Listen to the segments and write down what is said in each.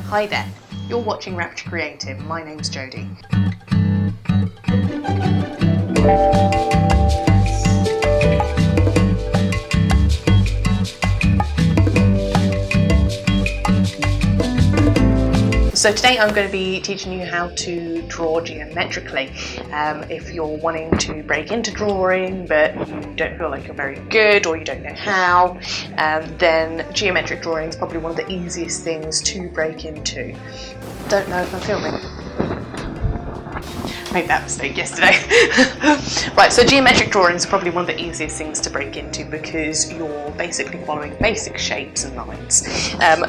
Hi there, you're watching Rapture Creative. My name's Jodie. So today I'm going to be teaching you how to draw geometrically. If you're wanting to break into drawing but you don't feel like you're very good or you don't know how, then geometric drawing is probably one of the easiest things to break into. Don't know if I'm filming. Made that mistake yesterday. Right, so geometric drawing is probably one of the easiest things to break into because you're basically following basic shapes and lines.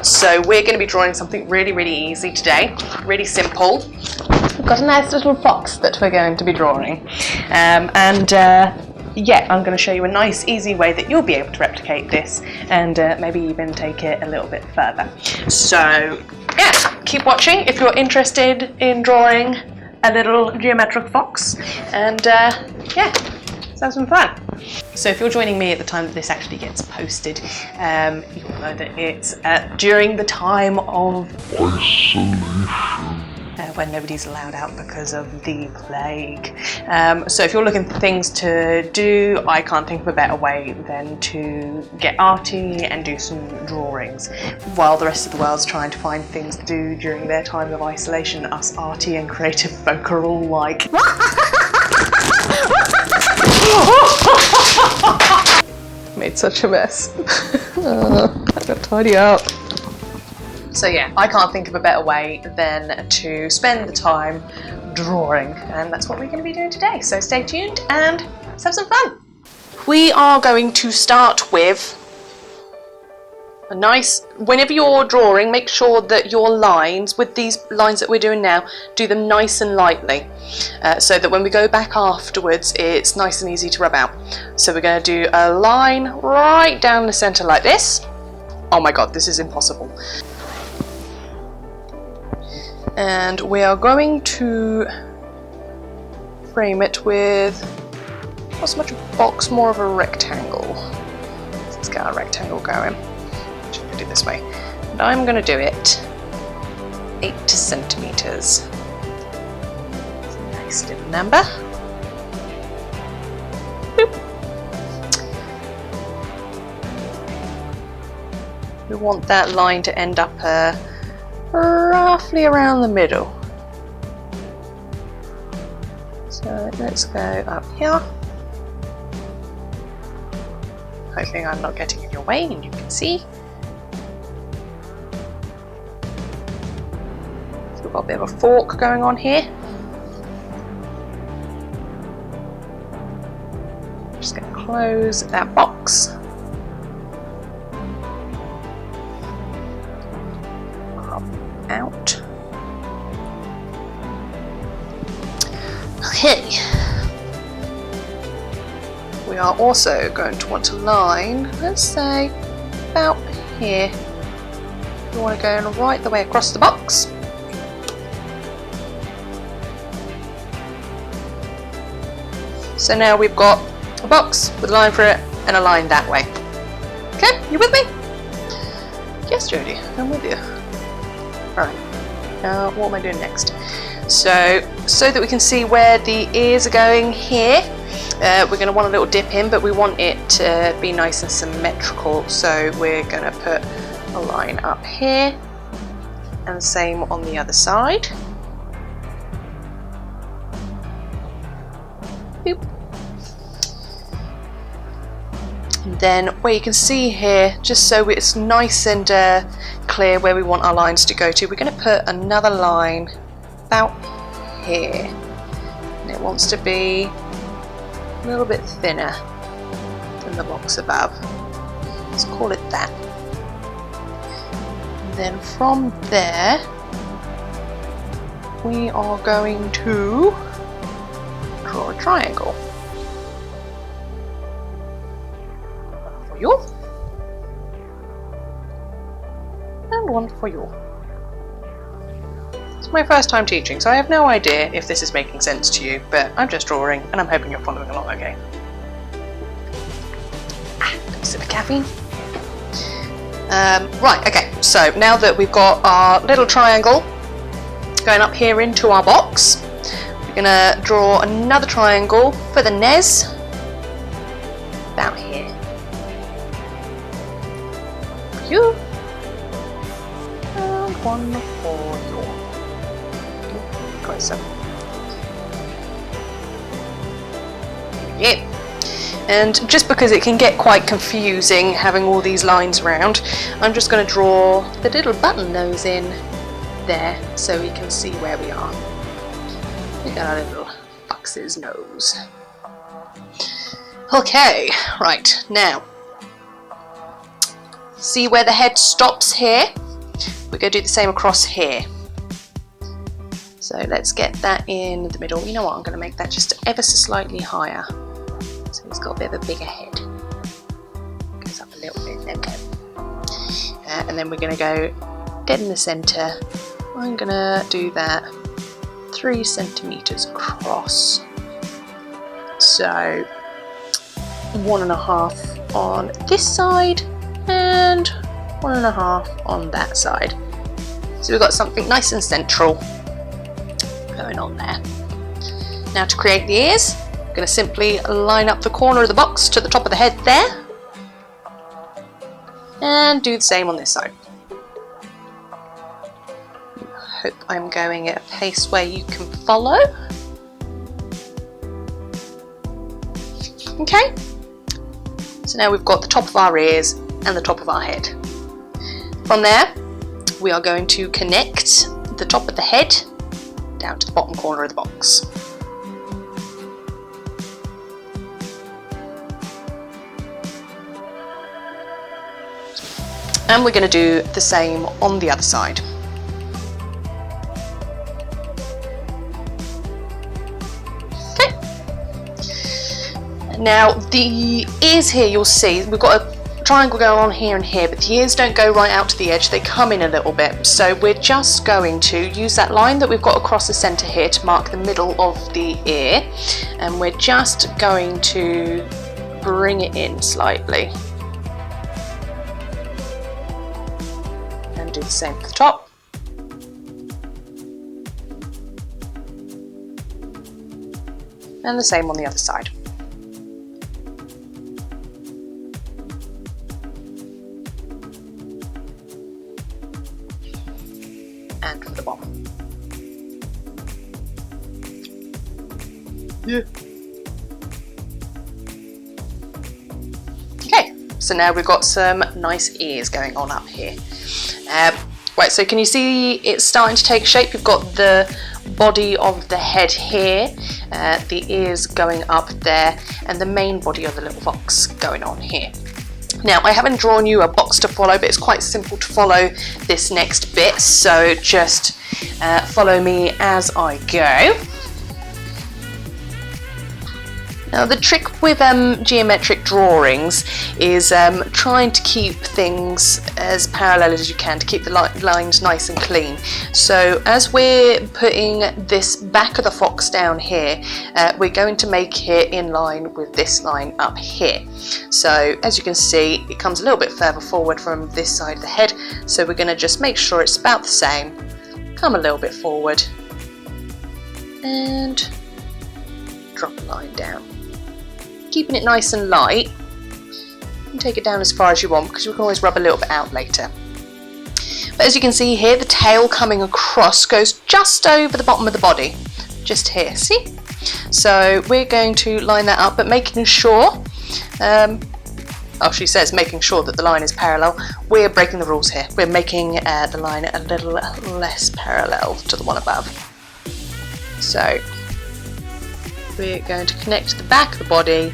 So we're going to be drawing something really, really easy today, really simple. We've got a nice little fox that we're going to be drawing. Yeah, I'm going to show you a nice, easy way that you'll be able to replicate this and maybe even take it a little bit further. So yeah, keep watching if you're interested in drawing a little geometric fox, and yeah, let's have some fun. So if you're joining me at the time that this actually gets posted, you'll know that it's during the time of isolation, when nobody's allowed out because of the plague. So if you're looking for things to do, I can't think of a better way than to get arty and do some drawings. While the rest of the world's trying to find things to do during their time of isolation, us arty and creative folk are all like... Made such a mess. I've got to tidy up. So yeah, I can't think of a better way than to spend the time drawing, and that's what we're going to be doing today. So stay tuned and let's have some fun. We are going to start with a nice, whenever you're drawing, make sure that your lines, with these lines that we're doing now, do them nice and lightly, so that when we go back afterwards, it's nice and easy to rub out. So we're going to do a line right down the center like this. Oh my god, this is impossible. And we are going to frame it with not so much a box, more of a rectangle. Let's get our rectangle going. I'm just going to do it this way. And I'm going to do it 8 centimeters. It's a nice little number. Boop. We want that line to end up roughly around the middle. So let's go up here. Hopefully I'm not getting in your way and you can see. So we've got a bit of a fork going on here. Just going to close that box. Out. Okay. We are also going to want to line, let's say, about here. We want to go right the way across the box. So now we've got a box with a line for it and a line that way. Okay, you with me? Yes, Jodie, I'm with you. Alright, now what am I doing next? So that we can see where the ears are going here, we're going to want a little dip in, but we want it to be nice and symmetrical, so we're going to put a line up here, and the same on the other side. Boop. And then where you can see here, just so it's nice and clear where we want our lines to go to, we're going to put another line about here, and it wants to be a little bit thinner than the box above. Let's call it that. And then from there we are going to draw a triangle. One for you. And one for you. It's my first time teaching, so I have no idea if this is making sense to you, but I'm just drawing and I'm hoping you're following along okay. Little sip of caffeine. Right, okay, So now that we've got our little triangle going up here into our box, we're going to draw another triangle for the Nez about here. You and one for your closer. Yeah. And just because it can get quite confusing having all these lines around, I'm just going to draw the little button nose in there so we can see where we are. We got our little fox's nose. Okay, right, now see where the head stops here? We're going to do the same across here. So let's get that in the middle. You know what, I'm going to make that just ever so slightly higher. So he's got a bit of a bigger head. Goes up a little bit, there we go. And then we're going to go dead in the centre. I'm going to do that 3 centimetres across. So 1.5 on this side and 1.5 on that side. So we've got something nice and central going on there. Now to create the ears, I'm going to simply line up the corner of the box to the top of the head there and do the same on this side. I hope I'm going at a pace where you can follow. Okay, so now we've got the top of our ears and the top of our head. From there, we are going to connect the top of the head down to the bottom corner of the box. And we're going to do the same on the other side. Okay. Now the ears here, you'll see we've got a triangle going on here and here, but the ears don't go right out to the edge, they come in a little bit. So we're just going to use that line that we've got across the centre here to mark the middle of the ear, and we're just going to bring it in slightly. And do the same for the top. And the same on the other side. And for the bottom. Yeah. Okay, so now we've got some nice ears going on up here. Right, so can you see it's starting to take shape? You've got the body of the head here, the ears going up there, and the main body of the little fox going on here. Now, I haven't drawn you a box to follow, but it's quite simple to follow this next bit, so just follow me as I go. Now, the trick with geometric drawings is trying to keep things as parallel as you can, to keep the lines nice and clean. So as we're putting this back of the fox down here, we're going to make it in line with this line up here. So as you can see, it comes a little bit further forward from this side of the head, so we're going to just make sure it's about the same. Come a little bit forward and drop a line down. Keeping it nice and light, and take it down as far as you want, because we can always rub a little bit out later. But as you can see here, the tail coming across goes just over the bottom of the body, just here, see? So we're going to line that up, but making sure, she says making sure that the line is parallel. We're breaking the rules here. We're making the line a little less parallel to the one above. So we're going to connect the back of the body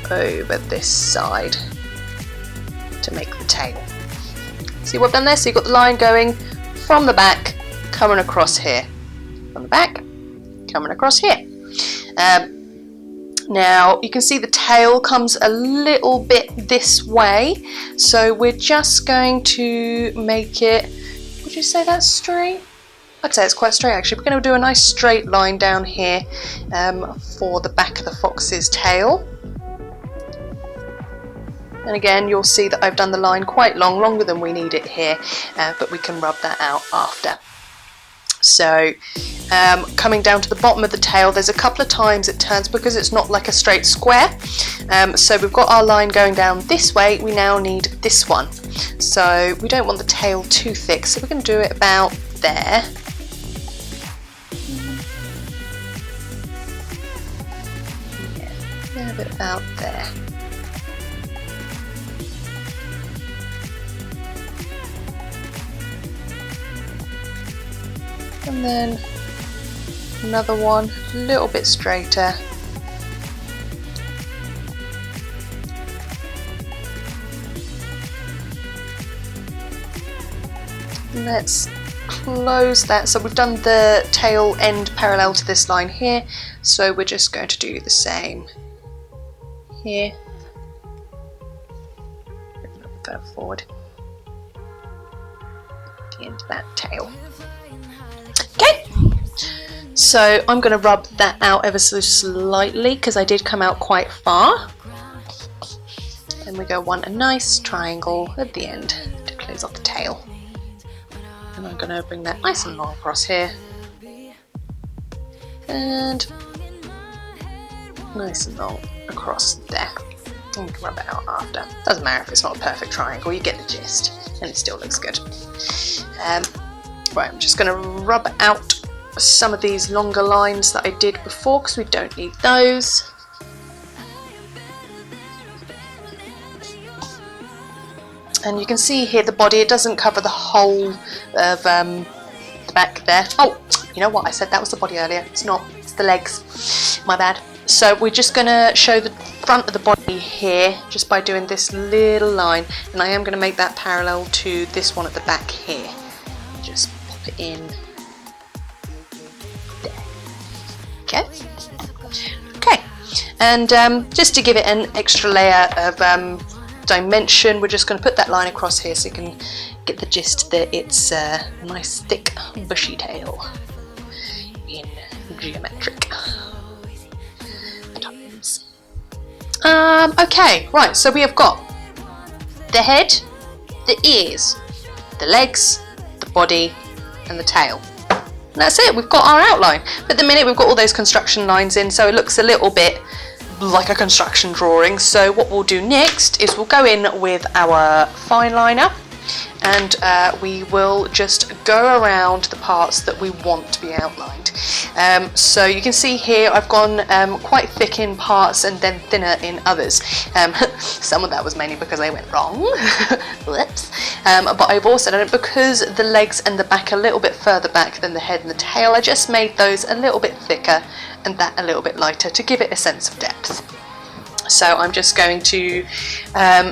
over this side to make the tail. See what I've done there? So you've got the line going from the back, coming across here. From the back, coming across here. Now you can see the tail comes a little bit this way, so we're just going to make it, would you say that's straight? I'd say it's quite straight actually. We're going to do a nice straight line down here for the back of the fox's tail. And again, you'll see that I've done the line quite long, longer than we need it here, but we can rub that out after. So coming down to the bottom of the tail, there's a couple of times it turns because it's not like a straight square. So we've got our line going down this way, we now need this one. So we don't want the tail too thick, so we're going to do it about there. Yeah, a bit about there. And then another one, a little bit straighter. Let's close that. So we've done the tail end parallel to this line here, so we're just going to do the same here. Go forward the end of that tail. Okay, so I'm going to rub that out ever so slightly because I did come out quite far. And we go want a nice triangle at the end to close off the tail. And I'm going to bring that nice and long across here. And nice and long across there. And we can rub it out after. Doesn't matter if it's not a perfect triangle, you get the gist. And it still looks good. Right, I'm just going to rub out some of these longer lines that I did before because we don't need those. And you can see here the body, it doesn't cover the whole of the back there. Oh, you know what, I said that was the body earlier. It's not, it's the legs. My bad. So we're just going to show the front of the body here just by doing this little line. And I am going to make that parallel to this one at the back here. Just pop it in there. Okay. Okay. And just to give it an extra layer of dimension, we're just going to put that line across here so you can get the gist that it's a nice thick bushy tail in geometric terms. Okay, right, so we have got the head, the ears, the legs, the body and the tail. And that's it, we've got our outline. But at the minute we've got all those construction lines in, so it looks a little bit like a construction drawing. So what we'll do next is we'll go in with our Fineliner and we will just go around the parts that we want to be outlined. So you can see here I've gone quite thick in parts and then thinner in others. Some of that was mainly because I went wrong. Whoops. But I've also done it because the legs and the back are a little bit further back than the head and the tail. I just made those a little bit thicker and that a little bit lighter to give it a sense of depth. So I'm just going to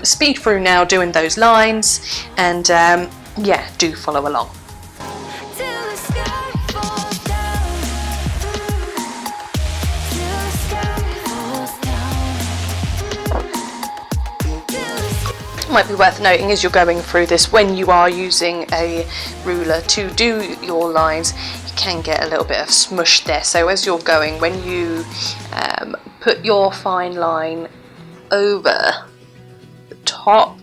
speed through now doing those lines and yeah, do follow along. Might be worth noting as you're going through this, when you are using a ruler to do your lines, you can get a little bit of smush there. So as you're going, when you put your fine line over the top,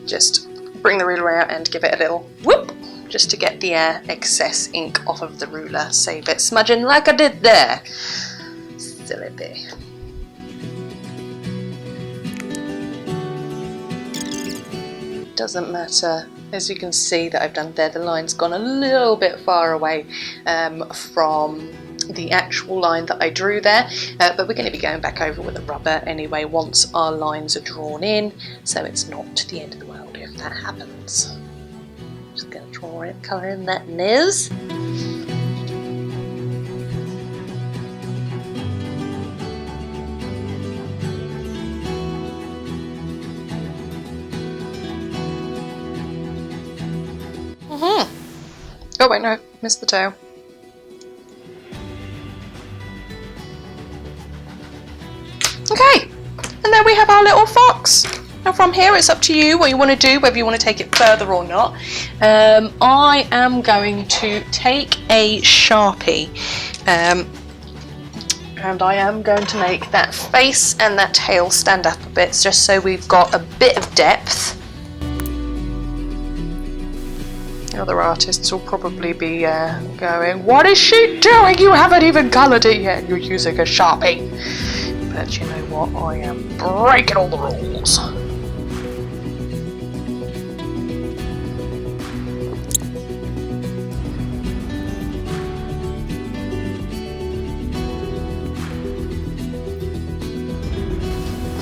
just bring the ruler out and give it a little whoop, just to get the excess ink off of the ruler. Save it smudging like I did there. Silly bit. Doesn't matter, as you can see that I've done there, the line's gone a little bit far away from the actual line that I drew there, but we're going to be going back over with a rubber anyway once our lines are drawn in, so it's not the end of the world if that happens. Just going to draw it, colour in that nose. Oh wait, no, missed the tail. Okay, and there we have our little fox. Now from here it's up to you what you want to do, whether you want to take it further or not. I am going to take a Sharpie And I am going to make that face and that tail stand up a bit, just so we've got a bit of depth. Other artists will probably be going, "What is she doing? You haven't even coloured it yet. You're using a Sharpie." But you know what? I am breaking all the rules.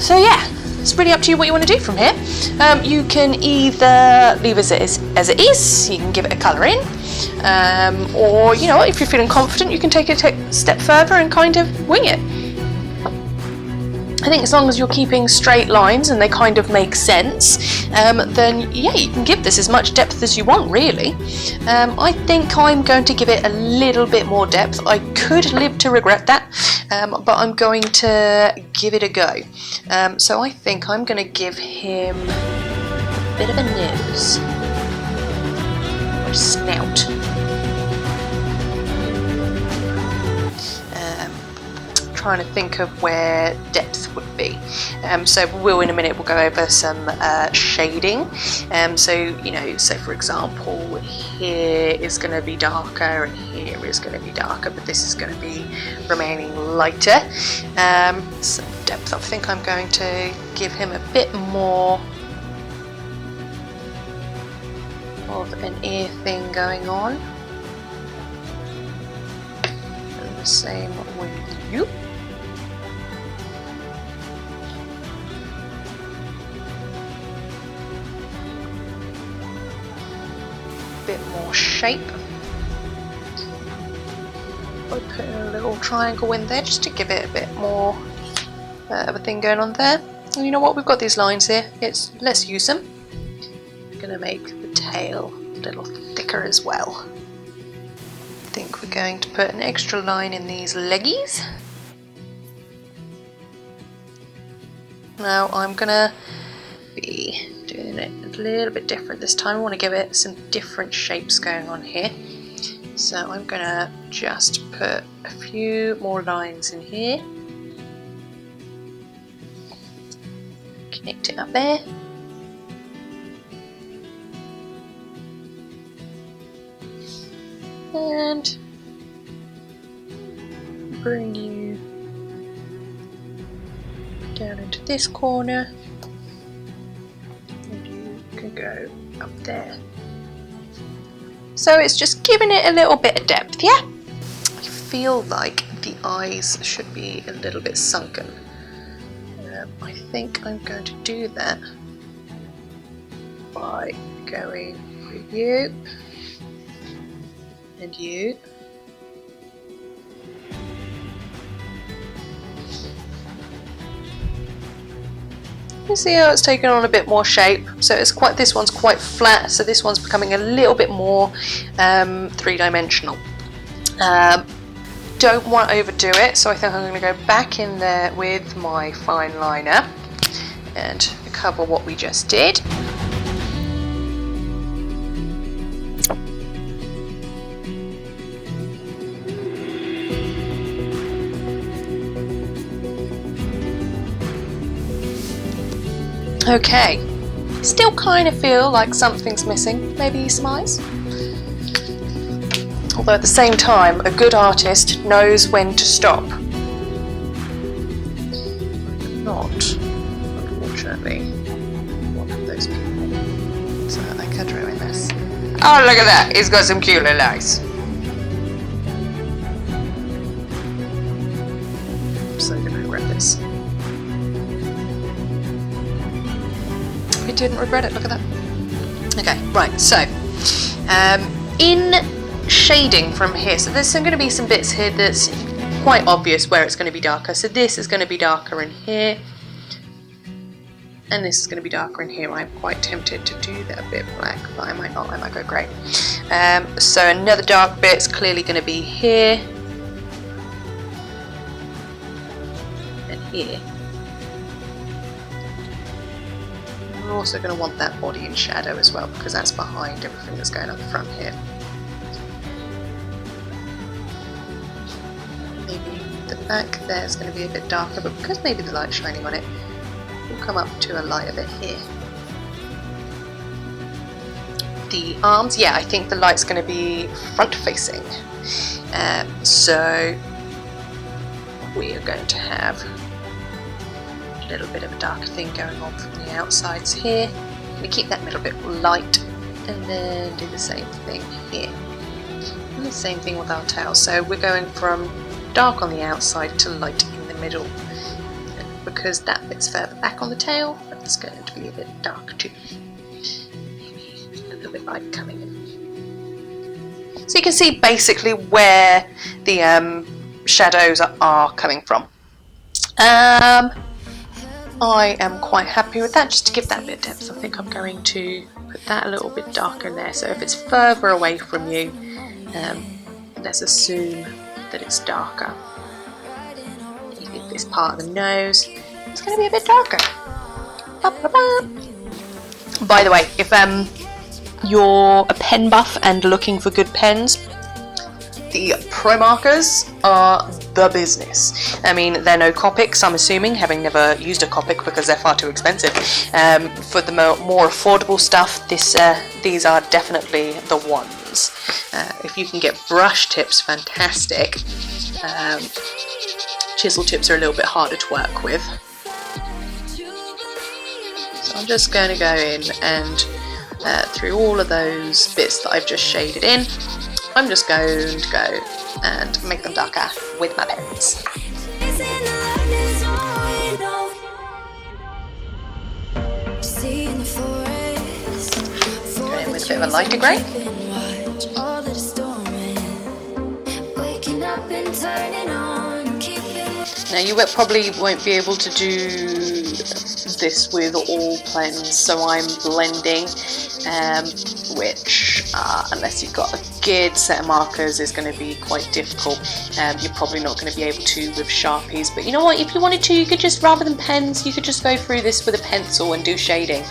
So yeah, it's really up to you what you want to do from here. You can either leave it as it is, you can give it a colour in, or you know what, if you're feeling confident you can take it a step further and kind of wing it. I think as long as you're keeping straight lines and they kind of make sense, then yeah, you can give this as much depth as you want, really. I think I'm going to give it a little bit more depth. I could live to regret that, but I'm going to give it a go. So I think I'm going to give him a bit of a nose, or a snout. Trying to think of where depth would be. So we'll in a minute we'll go over some shading. So you know, so for example, here is going to be darker and here is going to be darker, but this is going to be remaining lighter. So depth, I think I'm going to give him a bit more of an ear thing going on. And the same with you. Bit more shape. I'll put a little triangle in there just to give it a bit more of a thing going on there. And you know what, we've got these lines here, let's use them. I'm going to make the tail a little thicker as well. I think we're going to put an extra line in these leggies. Now I'm going to be doing it a little bit different this time. I want to give it some different shapes going on here. So I'm going to just put a few more lines in here. Connect it up there. And bring you down into this corner. Go up there. So it's just giving it a little bit of depth, yeah? I feel like the eyes should be a little bit sunken. I think I'm going to do that by going with you and you. You see how it's taken on a bit more shape, so it's quite, this one's quite flat, so this one's becoming a little bit more three-dimensional. Don't want to overdo it, so I think I'm going to go back in there with my fine liner and cover what we just did. Okay, still kind of feel like something's missing, maybe some eyes. Although at the same time, a good artist knows when to stop. I'm not, unfortunately, one of those people. So I could ruin this. Oh, look at that, he's got some cute little eyes. I'm so gonna regret this. I didn't regret it, look at that. Okay, right, so in shading from here, so there's going to be some bits here that's quite obvious where it's going to be darker. So this is going to be darker in here, and this is going to be darker in here. I'm quite tempted to do that a bit black, but I might not, I might go grey. So another dark bit's clearly going to be here and here. We're also going to want that body in shadow as well, because that's behind everything that's going on the front here. Maybe the back there's going to be a bit darker, but because maybe the light's shining on it, we'll come up to a lighter bit here. The arms, yeah, I think the light's going to be front facing. So we are going to have a little bit of a darker thing going on from the outsides here. We keep that middle bit light and then do the same thing here. And the same thing with our tail. So we're going from dark on the outside to light in the middle. And because that bit's further back on the tail, it's going to be a bit dark too. Maybe a little bit light coming in. So you can see basically where the shadows are coming from. I am quite happy with that. Just to give that a bit of depth, I think I'm going to put that a little bit darker in there. So if it's further away from you, let's assume that it's darker. You think this part of the nose, it's going to be a bit darker. By the way, if you're a pen buff and looking for good pens, the Pro markers are the business. I mean, they're no Copics, I'm assuming, having never used a Copic because they're far too expensive. For the more affordable stuff, these are definitely the ones. If you can get brush tips, fantastic. Chisel tips are a little bit harder to work with. So I'm just going to go in and through all of those bits that I've just shaded in, I'm just going to go and make them darker with my pens. Go in with a bit of a lighter grey. Now you probably won't be able to do this with all pens, so I'm blending, which unless you've got a good set of markers is going to be quite difficult. You're probably not going to be able to with Sharpies, but you know what, if you wanted to, you could just, rather than pens, you could just go through this with a pencil and do shading,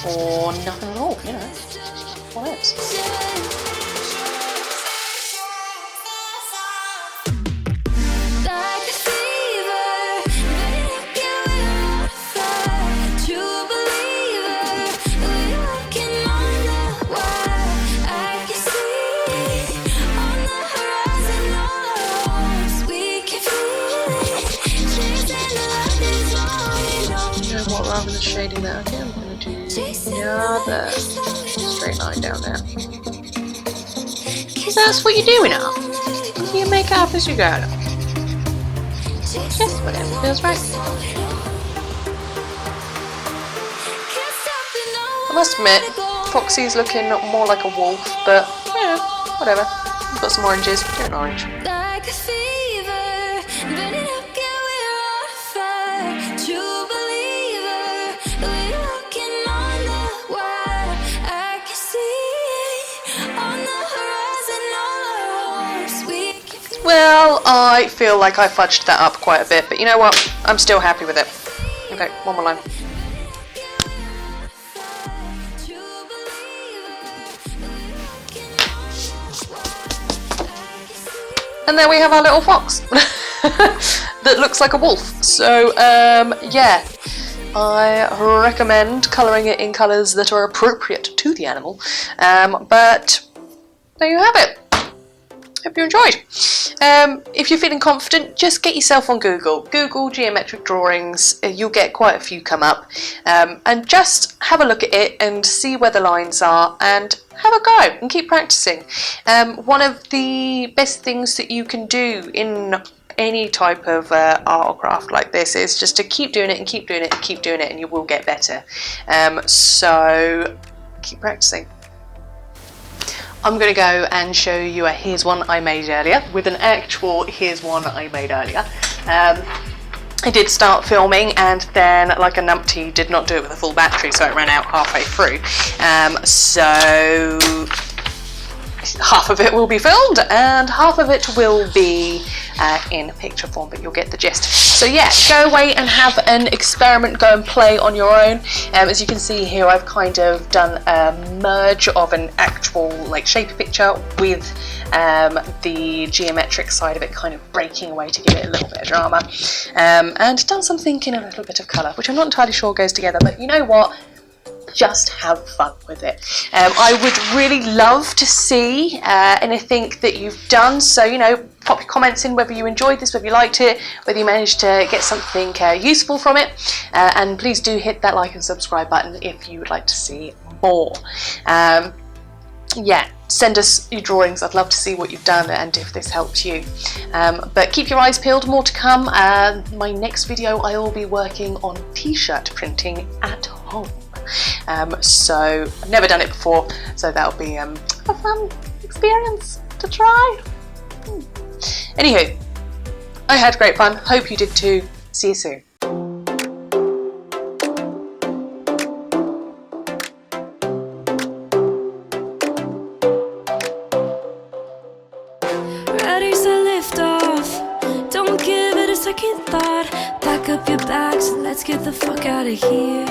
or nothing at all, you know, what else? Rather than shading that again, I'm going to do another straight line down there. That's what you're doing now. You make it up as you go. Just whatever feels right. I must admit, Foxy's looking more like a wolf, but yeah, whatever. We've got some oranges, do an orange. Well, I feel like I fudged that up quite a bit, but you know what? I'm still happy with it. Okay, one more line. And there we have our little fox that looks like a wolf. So, yeah, I recommend colouring it in colours that are appropriate to the animal. But there you have it. Hope you enjoyed. If you're feeling confident, just get yourself on Google. Google geometric drawings, you'll get quite a few come up. And just have a look at it and see where the lines are and have a go and keep practicing. One of the best things that you can do in any type of art or craft like this is just to keep doing it and keep doing it and keep doing it, and you will get better. So keep practicing. I'm going to go and show you a here's one I made earlier with an actual here's one I made earlier. I did start filming and then, like a numpty, did not do it with a full battery, so it ran out halfway through. So half of it will be filmed and half of it will be in picture form, but you'll get the gist. So yeah, go away and have an experiment, go and play on your own. As you can see here, I've kind of done a merge of an actual like shapy picture with the geometric side of it kind of breaking away to give it a little bit of drama, and done something in a little bit of colour, which I'm not entirely sure goes together, but you know what? Just have fun with it. I would really love to see anything that you've done, so you know, pop your comments in whether you enjoyed this, whether you liked it, whether you managed to get something useful from it, and please do hit that like and subscribe button if you would like to see more. Yeah, send us your drawings. I'd love to see what you've done and if this helped you. But keep your eyes peeled, more to come. My next video I will be working on t-shirt printing at home. So I've never done it before, so that'll be a fun experience to try. Anywho, I had great fun, hope you did too. See you soon. Ready to lift off, don't give it a second thought. Pack up your bags and let's get the fuck out of here.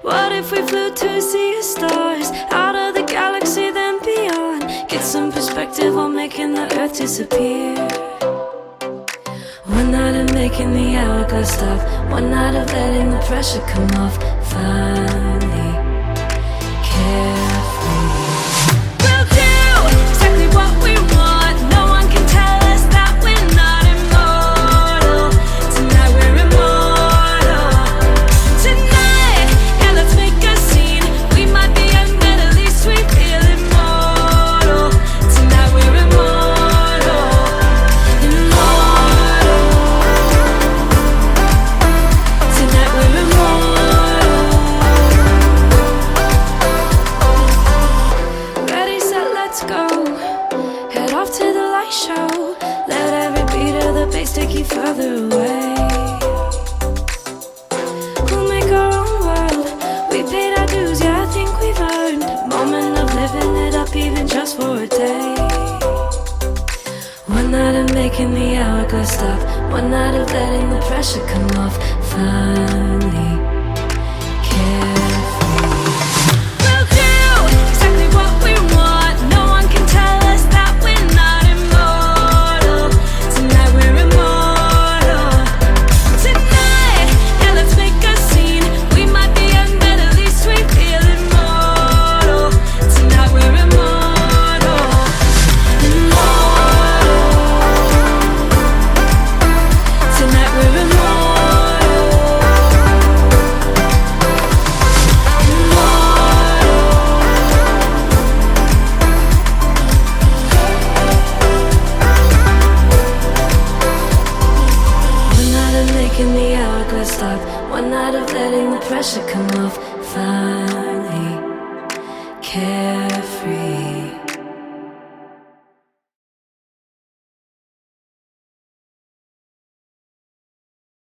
What if we flew to a sea of stars, out of the galaxy then beyond? Get some perspective on making the earth disappear. One night of making the hourglass stop, one night of letting the pressure come off. Finally, carefree. We'll do exactly what we want. No one can tell us that we're not immortal. Tonight we're immortal. Tonight, yeah, let's make a scene. We might be young, but at least we feel immortal. Tonight we're immortal. Immortal. Tonight we're immortal. Ready, set, let's go. Head off to the light show. Let every beat of the bass take you further away. We'll make our own world. We paid our dues, yeah, I think we've earned a moment of living it up, even just for a day. One night of making the hourglass stop, one night of letting the pressure come off. Finally, carefree. We'll do exactly what we want. No one can tell us that we're not immortal. Tonight we're immortal. Tonight, yeah, let's make a scene. We might be young, but at least we feel immortal. Tonight we're immortal. Immortal. Tonight we're immortal. One night of making the hourglass stop, one night of letting the pressure come off. Finally, carefree.